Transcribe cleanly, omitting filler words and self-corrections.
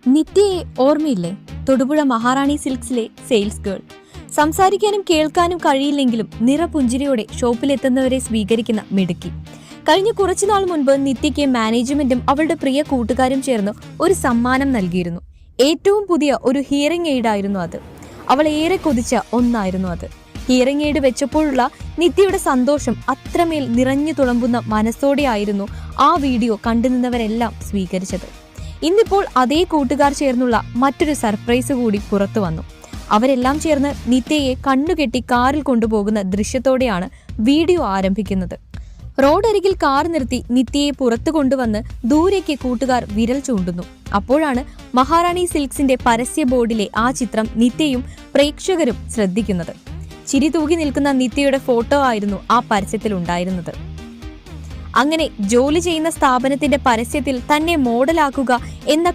നിത്യയെ ഓർമ്മയില്ലേ? തൊടുപുഴ മഹാറാണി സിൽക്സിലെ sales girl. സംസാരിക്കാനും കേൾക്കാനും കഴിയില്ലെങ്കിലും നിറപുഞ്ചിരിയോടെ ഷോപ്പിലെത്തുന്നവരെ സ്വീകരിക്കുന്ന മിടുക്കി. കഴിഞ്ഞ കുറച്ചുനാൾ മുൻപ് നിത്യയ്ക്ക് മാനേജ്മെന്റും അവളുടെ പ്രിയ കൂട്ടുകാരും ചേർന്ന് ഒരു സമ്മാനം നൽകിയിരുന്നു. ഏറ്റവും പുതിയ ഒരു ഹിയറിംഗ് എയ്ഡ് ആയിരുന്നു അത്. അവൾ ഏറെ കൊതിച്ച ഒന്നായിരുന്നു അത്. ഹിയറിംഗ് എയ്ഡ് വെച്ചപ്പോഴുള്ള നിത്യയുടെ സന്തോഷം അത്രമേൽ നിറഞ്ഞു തുളുമ്പുന്ന മനസ്സോടെയായിരുന്നു ആ വീഡിയോ കണ്ടുനിന്നവരെല്ലാം സ്വീകരിച്ചത്. ഇന്നിപ്പോൾ അതേ കൂട്ടുകാർ ചേർന്നുള്ള മറ്റൊരു സർപ്രൈസ് കൂടി പുറത്തു വന്നു. അവരെല്ലാം ചേർന്ന് നിത്യയെ കണ്ണുകെട്ടി കാറിൽ കൊണ്ടുപോകുന്ന ദൃശ്യത്തോടെയാണ് വീഡിയോ ആരംഭിക്കുന്നത്. റോഡരികിൽ കാർ നിർത്തി നിത്യയെ പുറത്തു കൊണ്ടുവന്ന് ദൂരേക്ക് കൂട്ടുകാർ വിരൽ ചൂണ്ടുന്നു. അപ്പോഴാണ് മഹാറാണി സിൽക്സിന്റെ പരസ്യ ബോർഡിലെ ആ ചിത്രം നിത്യയും പ്രേക്ഷകരും ശ്രദ്ധിക്കുന്നത്. ചിരി തൂകി നിൽക്കുന്ന നിത്യയുടെ ഫോട്ടോ ആയിരുന്നു ആ പരസ്യത്തിൽ ഉണ്ടായിരുന്നത്. അങ്ങനെ ജോലി ചെയ്യുന്ന സ്ഥാപനത്തിന്റെ പരസ്യത്തിൽ തന്നെ മോഡലാക്കുക എന്ന